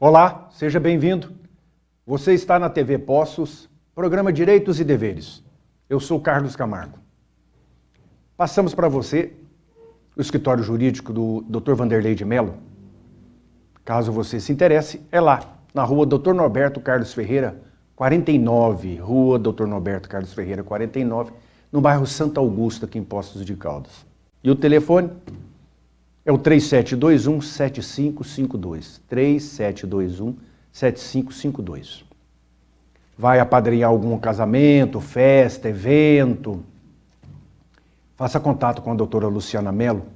Olá, seja bem-vindo. Você está na TV Poços, programa Direitos e Deveres. Eu sou Carlos Camargo. Passamos para você o escritório jurídico do Dr. Vanderlei de Mello. Caso você se interesse, é lá, na rua Dr. Norberto Carlos Ferreira, 49, rua Dr. Norberto Carlos Ferreira, 49, no bairro Santa Augusta, aqui em Poços de Caldas. E o telefone é o 3721-7552, 3721-7552. Vai apadrinhar algum casamento, festa, evento, faça contato com a doutora Luciana Mello,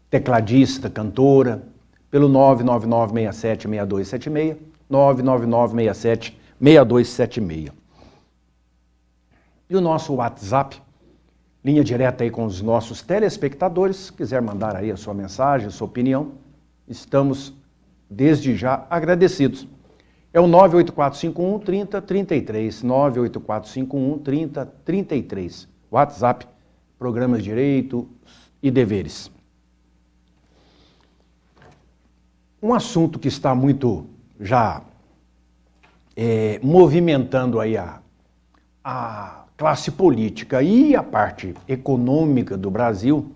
tecladista, cantora, pelo 99967-6276, 99967-6276. E o nosso WhatsApp, linha direta aí com os nossos telespectadores, se quiser mandar aí a sua mensagem, a sua opinião, estamos desde já agradecidos. É o 98451-3033, 98451-3033, WhatsApp, Programas Direitos e Deveres. Um assunto que está muito já movimentando aí a classe política e a parte econômica do Brasil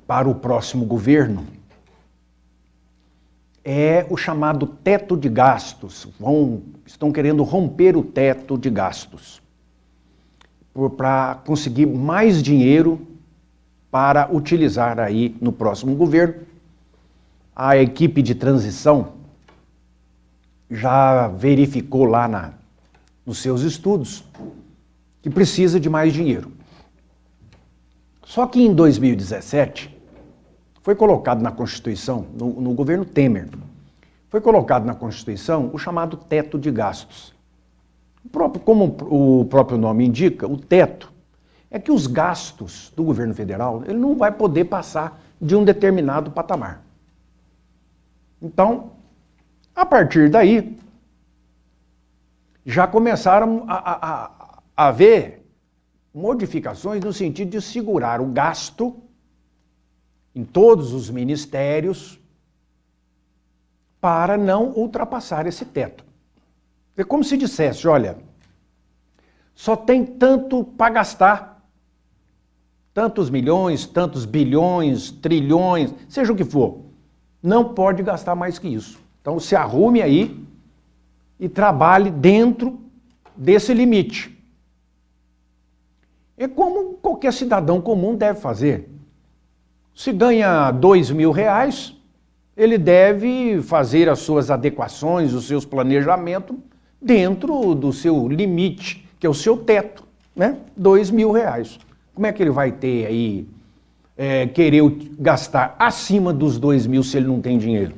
para o próximo governo é o chamado teto de gastos. Estão querendo romper o teto de gastos para conseguir mais dinheiro para utilizar aí no próximo governo. A equipe de transição já verificou lá nos seus estudos que precisa de mais dinheiro. Só que em 2017 foi colocado na Constituição, no governo Temer, foi colocado na Constituição o chamado teto de gastos. Como o próprio nome indica, o teto é que os gastos do governo federal ele não vai poder passar de um determinado patamar. Então, a partir daí, já começaram a haver modificações no sentido de segurar o gasto em todos os ministérios para não ultrapassar esse teto. É como se dissesse, olha, só tem tanto para gastar, tantos milhões, tantos bilhões, trilhões, seja o que for, não pode gastar mais que isso. Então se arrume aí e trabalhe dentro desse limite. É como qualquer cidadão comum deve fazer. Se ganha R$2.000, ele deve fazer as suas adequações, os seus planejamentos dentro do seu limite, que é o seu teto, né? R$2.000. Como é que ele vai ter aí, querer gastar acima dos 2.000 se ele não tem dinheiro?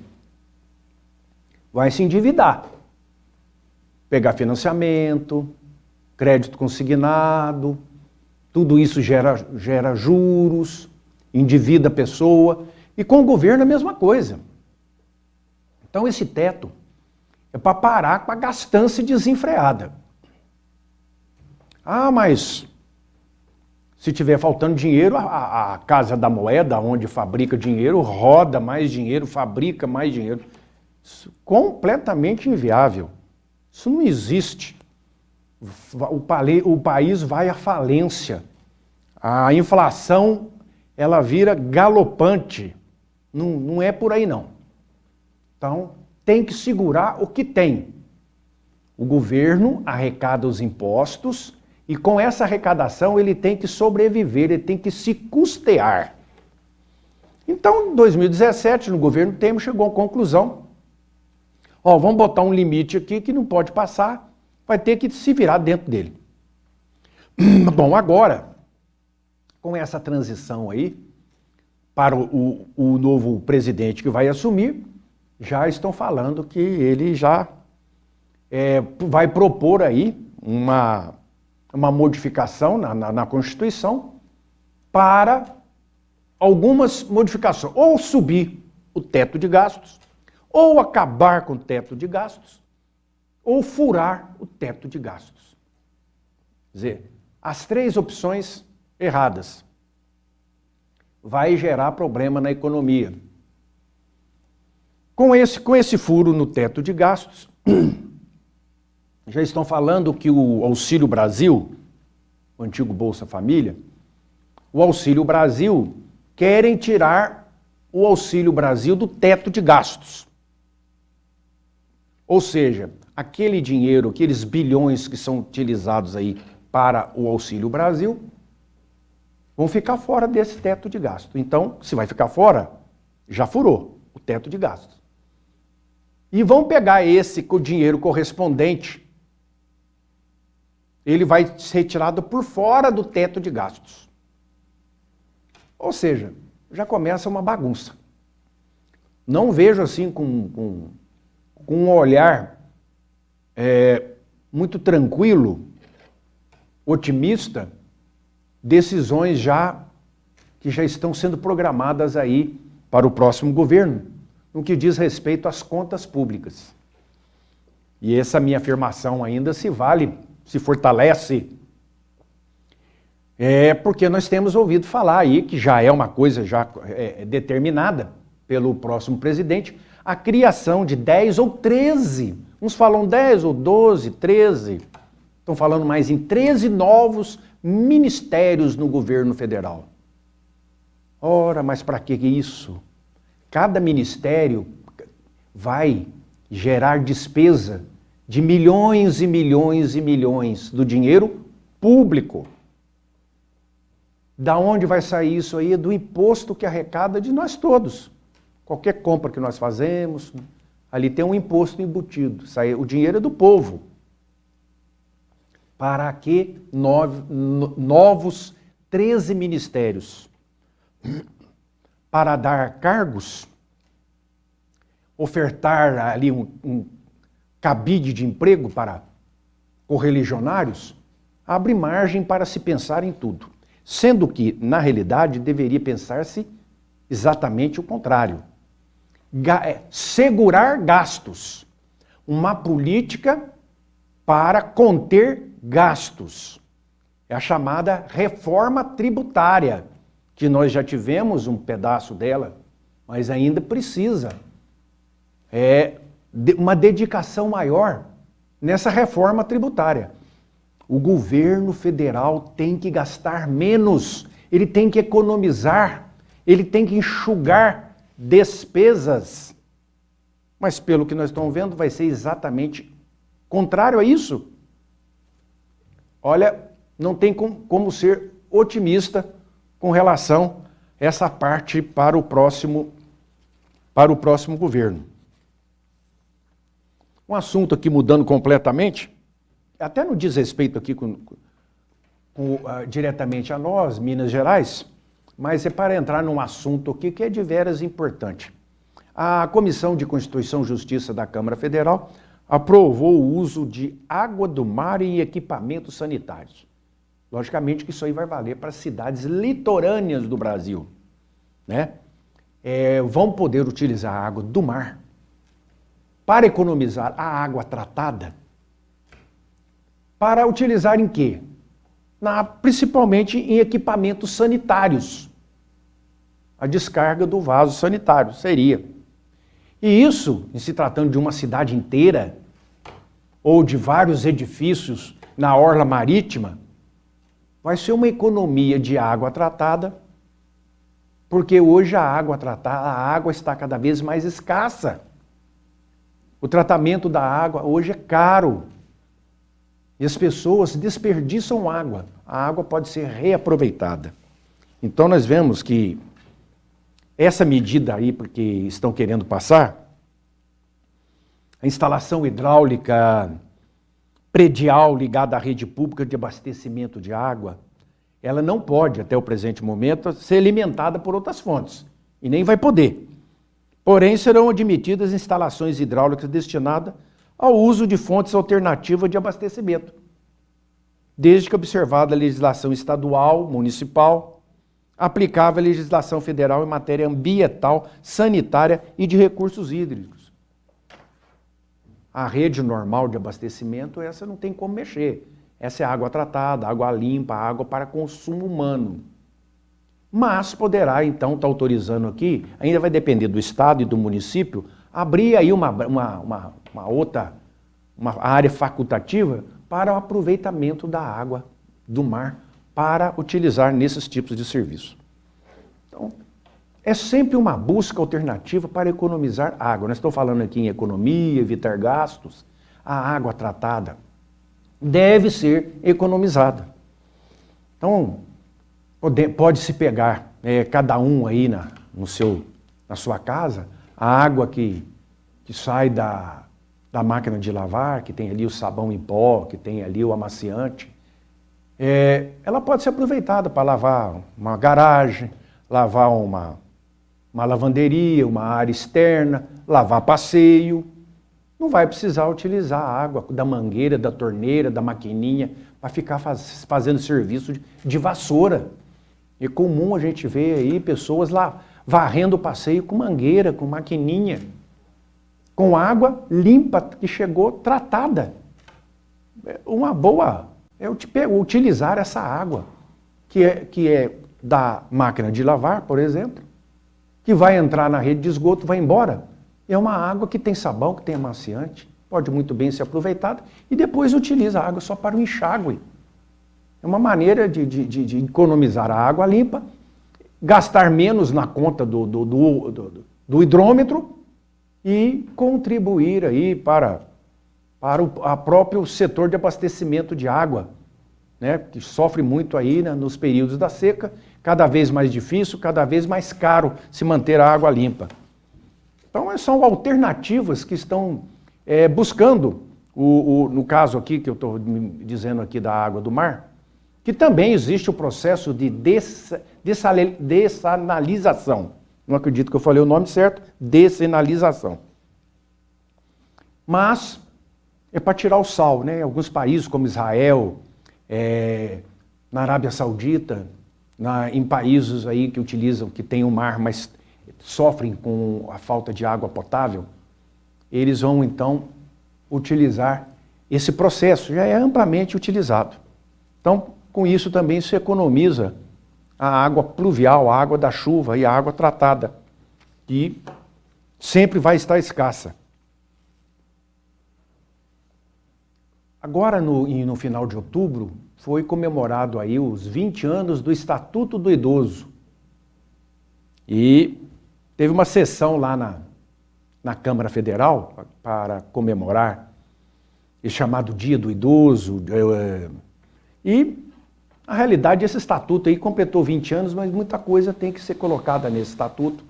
Vai se endividar. Pegar financiamento, crédito consignado, tudo isso gera juros, endivida a pessoa, e com o governo é a mesma coisa. Então esse teto é para parar com a gastança desenfreada. Ah, mas se tiver faltando dinheiro, a Casa da Moeda, onde fabrica dinheiro, roda mais dinheiro, fabrica mais dinheiro. Isso é completamente inviável. Isso não existe. O país vai à falência. A inflação, ela vira galopante. Não é por aí, não. Então, tem que segurar o que tem. O governo arrecada os impostos e com essa arrecadação ele tem que sobreviver, ele tem que se custear. Então, em 2017, no governo Temer, chegou à conclusão, vamos botar um limite aqui que não pode passar, vai ter que se virar dentro dele. Bom, agora, com essa transição aí, para o novo presidente que vai assumir, já estão falando que ele já vai propor aí uma modificação na Constituição para algumas modificações, ou subir o teto de gastos, ou acabar com o teto de gastos, ou furar o teto de gastos. Quer dizer, as três opções erradas. Vai gerar problema na economia. Com esse furo no teto de gastos, já estão falando que o Auxílio Brasil, o antigo Bolsa Família, o Auxílio Brasil, querem tirar o Auxílio Brasil do teto de gastos. Ou seja, aquele dinheiro, aqueles bilhões que são utilizados aí para o Auxílio Brasil, vão ficar fora desse teto de gasto. Então, se vai ficar fora, já furou o teto de gastos. E vão pegar o dinheiro correspondente, ele vai ser retirado por fora do teto de gastos. Ou seja, já começa uma bagunça. Não vejo assim com um olhar muito tranquilo, otimista, decisões que já estão sendo programadas aí para o próximo governo, no que diz respeito às contas públicas. E essa minha afirmação ainda se fortalece, porque nós temos ouvido falar aí, que já é uma coisa determinada pelo próximo presidente, a criação de 10 ou 13, uns falam 10 ou 12, 13, estão falando mais em 13 novos ministérios no governo federal. Ora, mas para que isso? Cada ministério vai gerar despesa de milhões e milhões e milhões do dinheiro público. Da onde vai sair isso aí? Do imposto que arrecada de nós todos. Qualquer compra que nós fazemos, ali tem um imposto embutido. O dinheiro é do povo. Para que novos 13 ministérios? Para dar cargos? Ofertar ali um cabide de emprego para correligionários? Abre margem para se pensar em tudo. Sendo que, na realidade, deveria pensar-se exatamente o contrário. Segurar gastos. Uma política para conter gastos. É a chamada reforma tributária, que nós já tivemos um pedaço dela, mas ainda precisa uma dedicação maior nessa reforma tributária. O governo federal tem que gastar menos, ele tem que economizar, ele tem que enxugar despesas. Mas pelo que nós estamos vendo, vai ser exatamente contrário a isso. Olha, não tem como ser otimista com relação a essa parte para o próximo governo. Um assunto aqui mudando completamente, até não diz respeito aqui diretamente a nós, Minas Gerais, mas é para entrar num assunto aqui que é de veras importante. A Comissão de Constituição e Justiça da Câmara Federal aprovou o uso de água do mar em equipamentos sanitários. Logicamente que isso aí vai valer para cidades litorâneas do Brasil, né? Vão poder utilizar a água do mar para economizar a água tratada, para utilizar em quê? Principalmente em equipamentos sanitários. A descarga do vaso sanitário seria. E isso, em se tratando de uma cidade inteira, ou de vários edifícios na orla marítima, vai ser uma economia de água tratada, porque hoje a água está cada vez mais escassa. O tratamento da água hoje é caro. E as pessoas desperdiçam água. A água pode ser reaproveitada. Então nós vemos que essa medida aí, porque estão querendo passar, a instalação hidráulica predial ligada à rede pública de abastecimento de água, ela não pode, até o presente momento, ser alimentada por outras fontes. E nem vai poder. Porém, serão admitidas instalações hidráulicas destinadas ao uso de fontes alternativas de abastecimento, desde que observada a legislação estadual, municipal, aplicável a legislação federal em matéria ambiental, sanitária e de recursos hídricos. A rede normal de abastecimento, essa não tem como mexer. Essa é água tratada, água limpa, água para consumo humano. Mas poderá, então, estar autorizando aqui, ainda vai depender do estado e do município, abrir aí uma área facultativa para o aproveitamento da água do mar para utilizar nesses tipos de serviço. Então, é sempre uma busca alternativa para economizar água. Nós estamos falando aqui em economia, evitar gastos. A água tratada deve ser economizada. Então, pode-se pegar cada um aí na sua casa, a água que sai da máquina de lavar, que tem ali o sabão em pó, que tem ali o amaciante, ela pode ser aproveitada para lavar uma garagem, lavar uma lavanderia, uma área externa, lavar passeio. Não vai precisar utilizar a água da mangueira, da torneira, da maquininha, para ficar fazendo serviço de vassoura. É comum a gente ver aí pessoas lá varrendo o passeio com mangueira, com maquininha, com água limpa que chegou tratada. Uma boa é utilizar essa água, que é da máquina de lavar, por exemplo, que vai entrar na rede de esgoto, vai embora. É uma água que tem sabão, que tem amaciante, pode muito bem ser aproveitada, e depois utiliza a água só para o enxágue. É uma maneira de economizar a água limpa, gastar menos na conta do hidrômetro e contribuir aí para o próprio setor de abastecimento de água, né, que sofre muito aí, né, nos períodos da seca, cada vez mais difícil, cada vez mais caro se manter a água limpa. Então, são alternativas que estão buscando, no caso aqui que eu estou dizendo aqui da água do mar, que também existe o processo de dessalinização. Não acredito que eu falei o nome certo, dessalinização. Mas é para tirar o sal, né? Alguns países como Israel, na Arábia Saudita, em países aí que utilizam, que tem o mar, mas sofrem com a falta de água potável, eles vão então utilizar esse processo, já é amplamente utilizado. Então, com isso também se economiza a água pluvial, a água da chuva e a água tratada, que sempre vai estar escassa. Agora, no final de outubro, foi comemorado aí os 20 anos do Estatuto do Idoso. E teve uma sessão lá na Câmara Federal para comemorar esse chamado Dia do Idoso. E, na realidade, esse estatuto aí completou 20 anos, mas muita coisa tem que ser colocada nesse estatuto.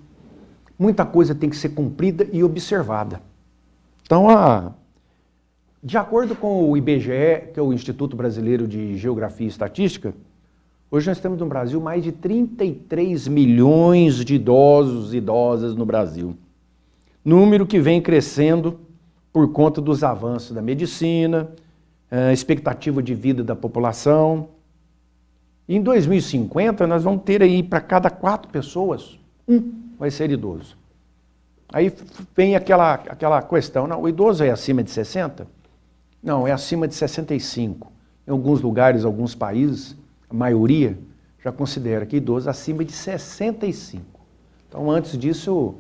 Muita coisa tem que ser cumprida e observada. Então, de acordo com o IBGE, que é o Instituto Brasileiro de Geografia e Estatística, hoje nós temos no Brasil mais de 33 milhões de idosos e idosas no Brasil. Número que vem crescendo por conta dos avanços da medicina, expectativa de vida da população. Em 2050, nós vamos ter aí para cada 4 pessoas, 1 vai ser idoso. Aí vem aquela questão, não, o idoso é acima de 60? Não, é acima de 65. Em alguns lugares, alguns países, a maioria já considera que idoso acima de 65. Então, antes disso,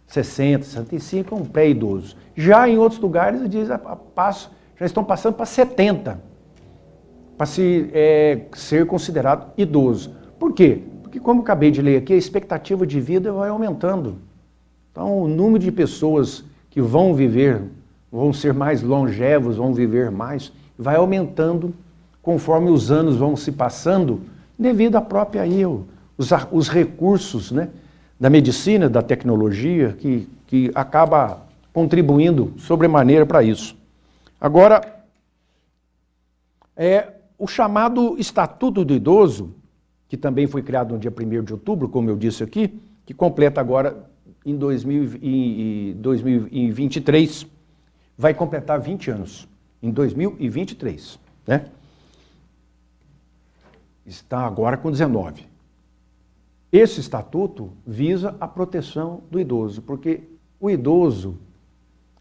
60, 65 é um pré-idoso. Já em outros lugares, já estão passando para 70, para ser considerado idoso. Por quê? Porque, como eu acabei de ler aqui, a expectativa de vida vai aumentando. Então, o número de pessoas que vão ser mais longevos, vão viver mais, vai aumentando conforme os anos vão se passando, devido à própria os recursos, né, da medicina, da tecnologia, que acaba contribuindo sobremaneira para isso. Agora, o chamado Estatuto do Idoso, que também foi criado no dia 1º de outubro, como eu disse aqui, que completa agora em 2023, vai completar 20 anos, em 2023, né? Está agora com 19. Esse estatuto visa a proteção do idoso, porque o idoso,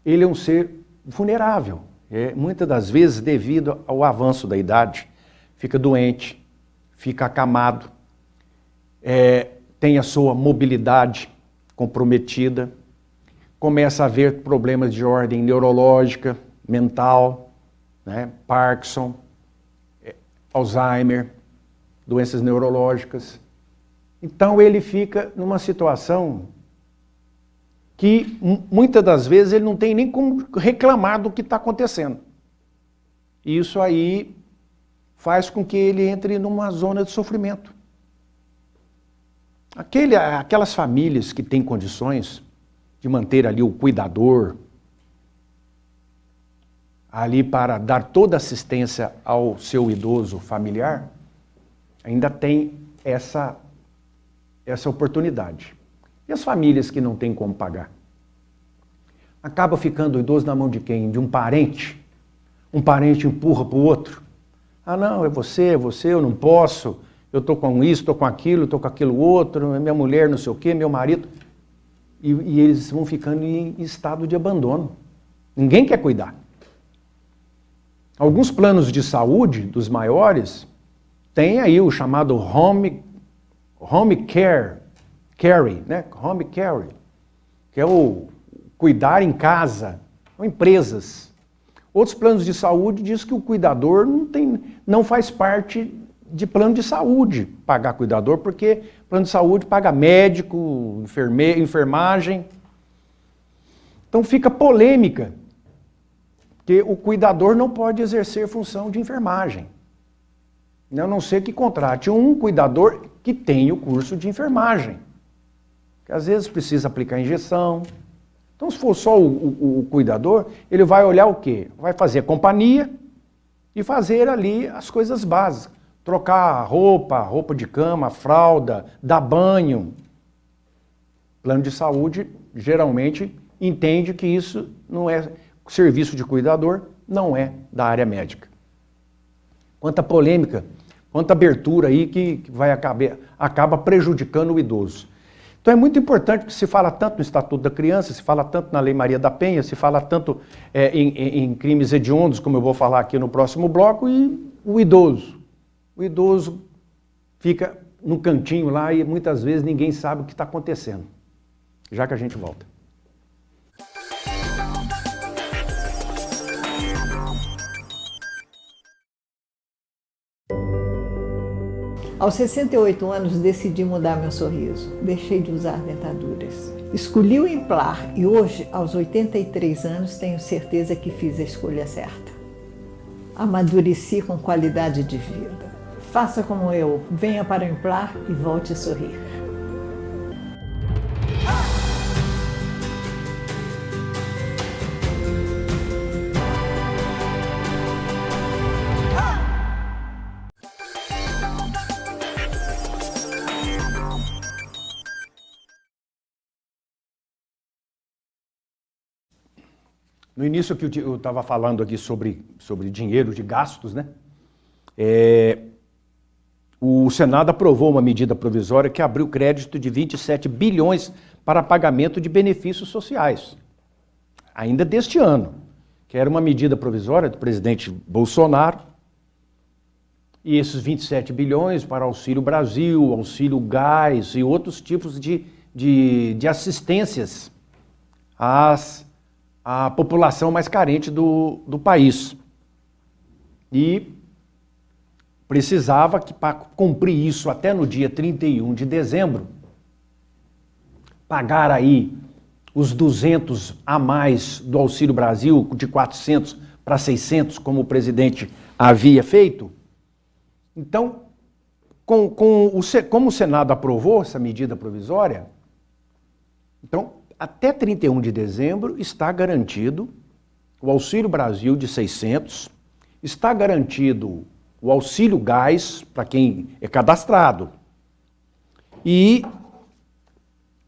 ele é um ser vulnerável. Muitas das vezes, devido ao avanço da idade, fica doente, fica acamado, tem a sua mobilidade comprometida, começa a haver problemas de ordem neurológica, mental, né? Parkinson, Alzheimer, doenças neurológicas. Então ele fica numa situação que muitas das vezes ele não tem nem como reclamar do que está acontecendo. Isso aí faz com que ele entre numa zona de sofrimento. Aquelas famílias que têm condições de manter ali o cuidador, ali para dar toda assistência ao seu idoso familiar, ainda tem essa oportunidade. E as famílias que não têm como pagar? Acaba ficando o idoso na mão de quem? De um parente? Um parente empurra para o outro. Ah, não, é você, eu não posso, eu estou com isso, estou com aquilo, estou com aquilo outro, minha mulher não sei o quê, meu marido. E eles vão ficando em estado de abandono. Ninguém quer cuidar. Alguns planos de saúde, dos maiores, tem aí o chamado home care, né? Home care, que é o cuidar em casa, ou empresas. Outros planos de saúde diz que o cuidador não faz parte de plano de saúde pagar cuidador, porque plano de saúde paga médico, enfermagem. Então fica polêmica, porque o cuidador não pode exercer função de enfermagem. A não ser que contrate um cuidador que tenha o curso de enfermagem. Que às vezes precisa aplicar injeção. Então, se for só o cuidador, ele vai olhar o quê? Vai fazer companhia e fazer ali as coisas básicas. Trocar roupa de cama, fralda, dar banho. Plano de saúde, geralmente, entende que isso não é serviço de cuidador, não é da área médica. Quanta polêmica, quanta abertura aí que acaba prejudicando o idoso. Então é muito importante que se fala tanto no Estatuto da Criança, se fala tanto na Lei Maria da Penha, se fala tanto em crimes hediondos, como eu vou falar aqui no próximo bloco, e o idoso. O idoso fica no cantinho lá e muitas vezes ninguém sabe o que está acontecendo. Já que a gente volta. Aos 68 anos, decidi mudar meu sorriso. Deixei de usar dentaduras. Escolhi o Implar e hoje, aos 83 anos, tenho certeza que fiz a escolha certa. Amadureci com qualidade de vida. Faça como eu, venha para o Implar e volte a sorrir. No início que eu estava falando aqui sobre dinheiro de gastos, né? O Senado aprovou uma medida provisória que abriu crédito de 27 bilhões para pagamento de benefícios sociais, ainda deste ano, que era uma medida provisória do presidente Bolsonaro, e esses 27 bilhões para Auxílio Brasil, Auxílio Gás e outros tipos de assistências à população mais carente do país. E precisava que, para cumprir isso até no dia 31 de dezembro, pagar aí os 200 a mais do Auxílio Brasil, de 400 para 600, como o presidente havia feito. Então, como o Senado aprovou essa medida provisória, então, até 31 de dezembro está garantido o Auxílio Brasil de 600, está garantido o Auxílio Gás para quem é cadastrado e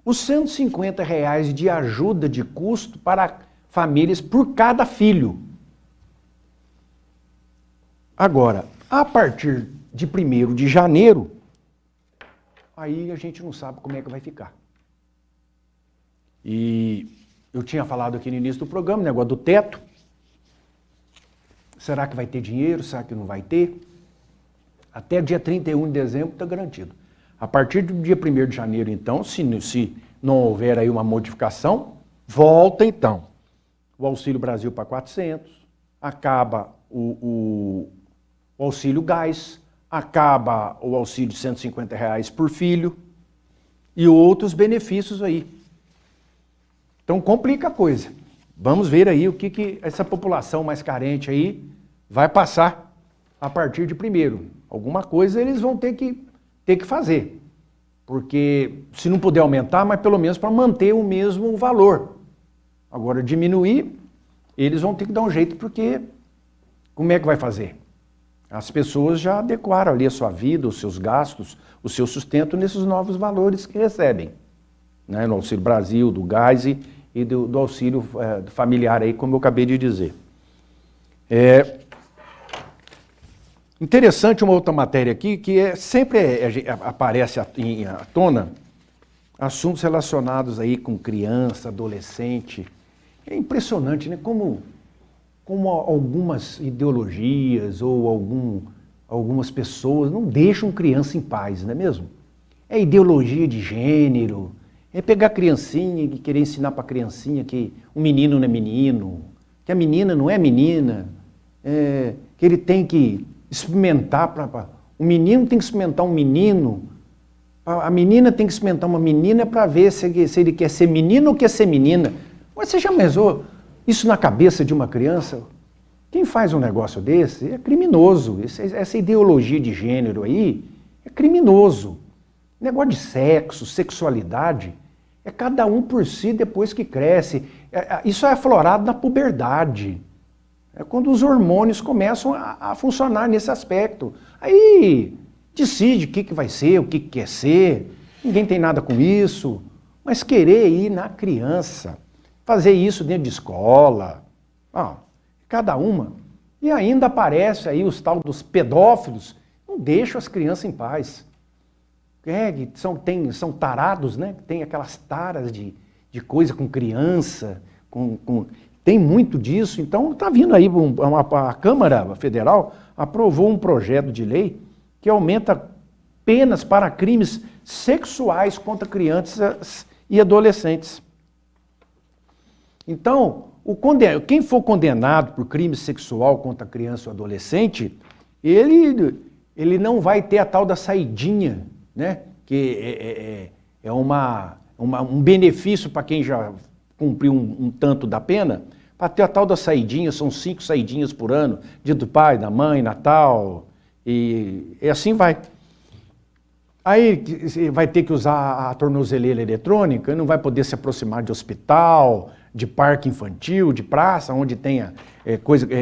os R$150 de ajuda de custo para famílias por cada filho. Agora, a partir de 1º de janeiro, aí a gente não sabe como é que vai ficar. E eu tinha falado aqui no início do programa, o negócio do teto. Será que vai ter dinheiro? Será que não vai ter? Até dia 31 de dezembro está garantido. A partir do dia 1º de janeiro, então, se não houver aí uma modificação, Volta então o Auxílio Brasil para 400, acaba o Auxílio Gás, acaba o auxílio de R$ 150 por filho e outros benefícios aí. Então complica a coisa. Vamos ver aí o que essa população mais carente aí vai passar a partir de primeiro. Alguma coisa eles vão ter que fazer. Porque se não puder aumentar, mas pelo menos para manter o mesmo valor. Agora diminuir, eles vão ter que dar um jeito, porque como é que vai fazer? As pessoas já adequaram ali a sua vida, os seus gastos, o seu sustento nesses novos valores que recebem. Né? No Auxílio Brasil, do gás e do auxílio familiar aí, como eu acabei de dizer. Interessante uma outra matéria aqui, que sempre aparece à tona assuntos relacionados aí com criança, adolescente. É impressionante, né? Como algumas ideologias ou algumas pessoas não deixam criança em paz, não é mesmo? É ideologia de gênero, é pegar a criancinha e querer ensinar para a criancinha que o menino não é menino, que a menina não é menina, que ele tem que experimentar, o menino tem que experimentar um menino, a menina tem que experimentar uma menina para ver se ele quer ser menino ou quer ser menina. Mas você já pensou isso na cabeça de uma criança? Quem faz um negócio desse é criminoso. Essa ideologia de gênero aí é criminoso. Negócio de sexo, sexualidade, é cada um por si depois que cresce. Isso é aflorado na puberdade. É quando os hormônios começam a funcionar nesse aspecto. Aí decide o que vai ser, o que quer ser. Ninguém tem nada com isso. Mas querer ir na criança, fazer isso dentro de escola, cada uma. E ainda aparece aí os tal dos pedófilos, não deixam as crianças em paz. São tarados, né? Tem aquelas taras de coisa com criança, tem muito disso. Então está vindo aí, a Câmara Federal aprovou um projeto de lei que aumenta penas para crimes sexuais contra crianças e adolescentes. Então, quem for condenado por crime sexual contra criança ou adolescente, ele não vai ter a tal da saidinha, né? Que é um benefício para quem já cumpriu um tanto da pena, para ter a tal da saidinha, são 5 saidinhas por ano, dia do pai, da mãe, Natal, e assim vai. Aí vai ter que usar a tornozeleira eletrônica, não vai poder se aproximar de hospital, de parque infantil, de praça, onde tenha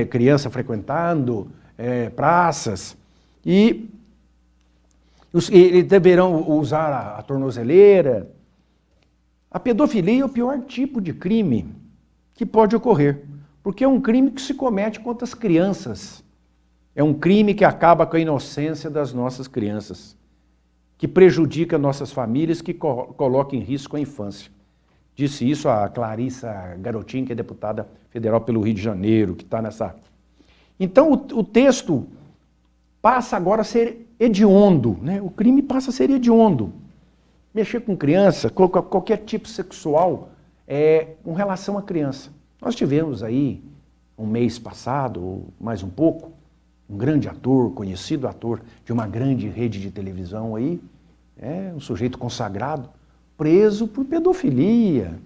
criança frequentando, praças. E eles deverão usar a tornozeleira. A pedofilia é o pior tipo de crime que pode ocorrer, porque é um crime que se comete contra as crianças. É um crime que acaba com a inocência das nossas crianças, que prejudica nossas famílias, que coloca em risco a infância. Disse isso a Clarissa Garotin, que é deputada federal pelo Rio de Janeiro, que está nessa... Então o texto passa agora a ser hediondo, né? O crime passa a ser hediondo. Mexer com criança, qualquer tipo sexual, com relação à criança. Nós tivemos aí, um mês passado, ou mais um pouco, um grande ator, conhecido ator de uma grande rede de televisão aí, um sujeito consagrado, preso por pedofilia,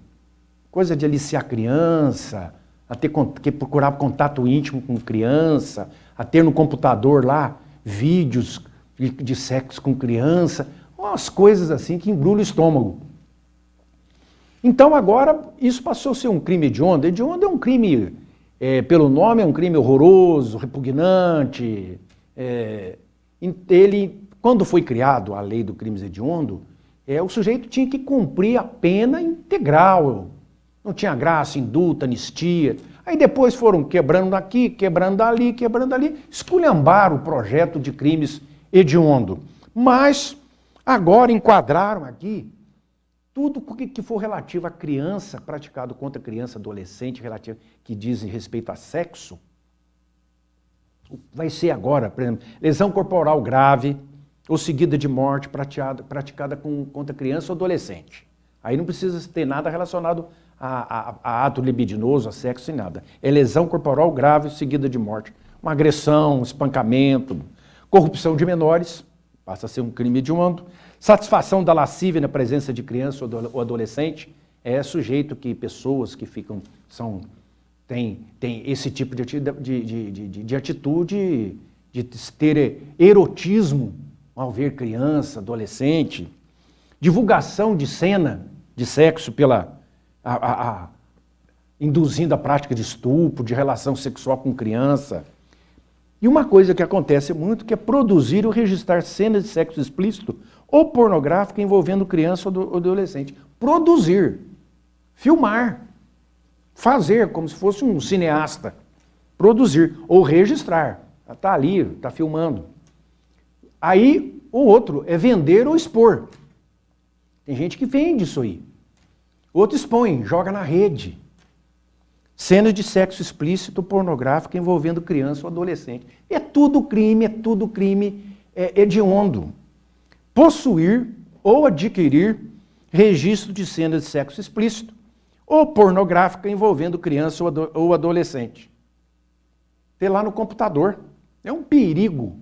coisa de aliciar criança, a que procurar contato íntimo com criança, a ter no computador lá vídeos de sexo com criança, umas coisas assim que embrulham o estômago. Então agora isso passou a ser um crime hediondo. Hediondo é um crime, pelo nome, é um crime horroroso, repugnante. Ele, quando foi criado a lei do crime hediondo, o sujeito tinha que cumprir a pena integral. Não tinha graça, indulto, anistia. Aí depois foram quebrando aqui, quebrando ali, esculhambaram o projeto de crimes hediondo. Mas agora enquadraram aqui tudo que for relativo à criança, praticado contra criança, adolescente, relativo, que dizem respeito a sexo, vai ser agora, por exemplo, lesão corporal grave ou seguida de morte praticada contra criança ou adolescente. Aí não precisa ter nada relacionado a ato libidinoso, a sexo e nada. É lesão corporal grave seguida de morte. Uma agressão, um espancamento, corrupção de menores, passa a ser um crime hediondo. Satisfação da lascívia na presença de criança ou adolescente, é sujeito que pessoas que ficam, tem esse tipo de atitude, de ter erotismo ao ver criança, adolescente. Divulgação de cena de sexo induzindo a prática de estupro, de relação sexual com criança. E uma coisa que acontece muito, que é produzir ou registrar cenas de sexo explícito ou pornográfica envolvendo criança ou adolescente. Produzir, filmar, fazer como se fosse um cineasta. Produzir ou registrar. Está ali, está filmando. Aí o outro é vender ou expor. Tem gente que vende isso aí. Outro expõe, joga na rede. Cenas de sexo explícito, pornográfico envolvendo criança ou adolescente. É tudo crime hediondo. Possuir ou adquirir registro de cenas de sexo explícito ou pornográfica envolvendo criança ou adolescente. Ter lá no computador. É um perigo.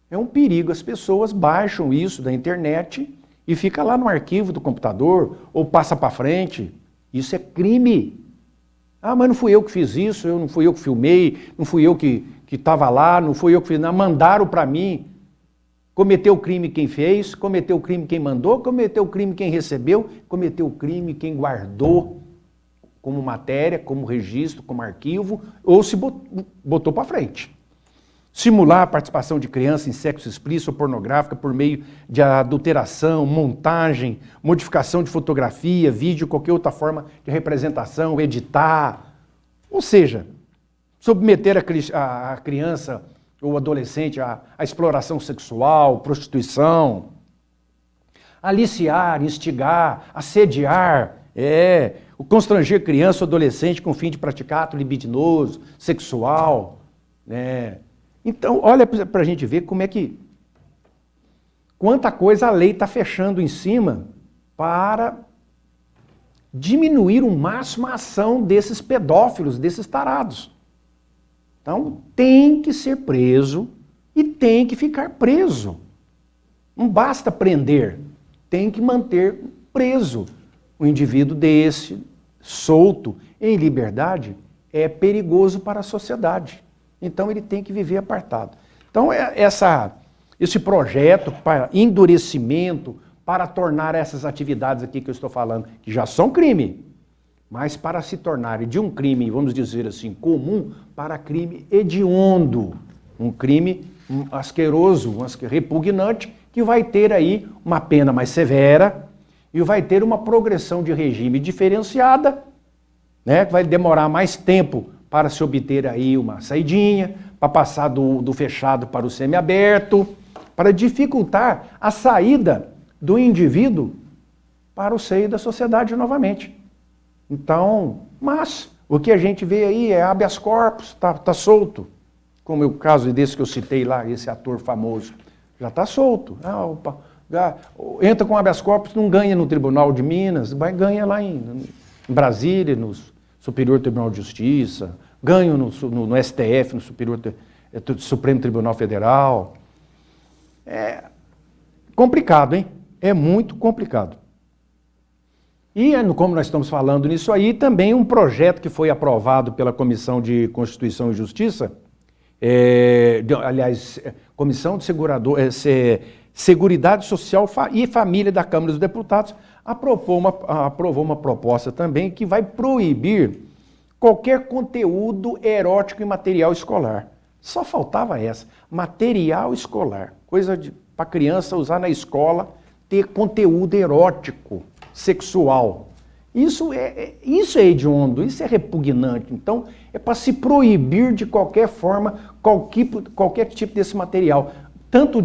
É um perigo. As pessoas baixam isso da internet e fica lá no arquivo do computador ou passa para frente. Isso é crime. Ah, mas não fui eu que fiz isso, não fui eu que filmei, não fui eu que estava lá, não fui eu que fiz, não, mandaram para mim. Cometeu o crime quem fez, cometeu o crime quem mandou, cometeu o crime quem recebeu, cometeu o crime quem guardou como matéria, como registro, como arquivo, ou se botou para frente. Simular a participação de criança em sexo explícito ou pornográfica por meio de adulteração, montagem, modificação de fotografia, vídeo, qualquer outra forma de representação, editar. Ou seja, submeter a criança ou adolescente à exploração sexual, prostituição, aliciar, instigar, assediar, o constranger criança ou adolescente com o fim de praticar ato libidinoso, sexual, né? Então, olha para a gente ver como é que... Quanta coisa a lei está fechando em cima para diminuir o máximo a ação desses pedófilos, desses tarados. Então, tem que ser preso e tem que ficar preso. Não basta prender, tem que manter preso. O indivíduo desse, solto, em liberdade, é perigoso para a sociedade. Então ele tem que viver apartado. Então esse projeto para endurecimento, para tornar essas atividades aqui que eu estou falando, que já são crime, mas para se tornarem de um crime, vamos dizer assim, comum, para crime hediondo, um crime asqueroso, repugnante, que vai ter aí uma pena mais severa e vai ter uma progressão de regime diferenciada, né, que vai demorar mais tempo para se obter aí uma saidinha, para passar do fechado para o semiaberto, para dificultar a saída do indivíduo para o seio da sociedade novamente. Então, mas o que a gente vê aí é habeas corpus, tá solto. Como é o caso desse que eu citei lá, esse ator famoso, já está solto. Entra com habeas corpus, não ganha no Tribunal de Minas, ganha lá em Brasília, no Superior Tribunal de Justiça, ganho no STF, no Supremo Tribunal Federal. É complicado, hein? É muito complicado. E, como nós estamos falando nisso aí, também um projeto que foi aprovado pela Comissão de Constituição e Justiça, Comissão de Seguridade Social e Família da Câmara dos Deputados, aprovou uma proposta também que vai proibir qualquer conteúdo erótico e material escolar. Só faltava essa, material escolar, coisa para criança usar na escola, ter conteúdo erótico, sexual. Isso é hediondo, isso é repugnante. Então, é para se proibir de qualquer forma, qualquer tipo desse material, tanto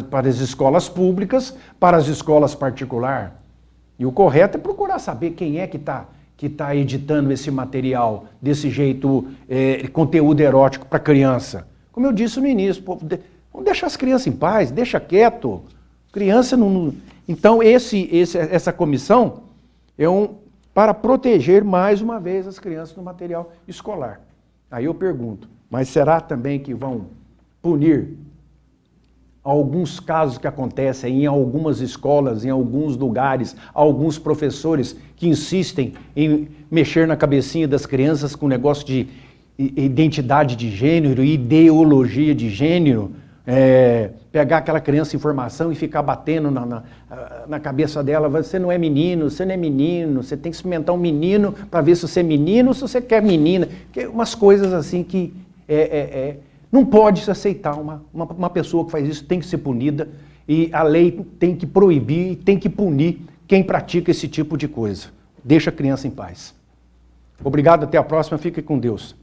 para as escolas públicas, para as escolas particulares. E o correto é procurar saber quem é que está editando esse material, desse jeito, conteúdo erótico para criança. Como eu disse no início, vamos deixar as crianças em paz, deixa quieto. Criança não... Então, essa comissão é para proteger mais uma vez as crianças no material escolar. Aí eu pergunto, mas será também que vão punir alguns casos que acontecem em algumas escolas, em alguns lugares, alguns professores que insistem em mexer na cabecinha das crianças com negócio de identidade de gênero, ideologia de gênero, pegar aquela criança em formação e ficar batendo na cabeça dela, você não é menino, você tem que experimentar um menino para ver se você é menino ou se você quer menina, umas coisas assim que não pode se aceitar. Uma pessoa que faz isso tem que ser punida e a lei tem que proibir, tem que punir quem pratica esse tipo de coisa. Deixa a criança em paz. Obrigado, até a próxima, fique com Deus.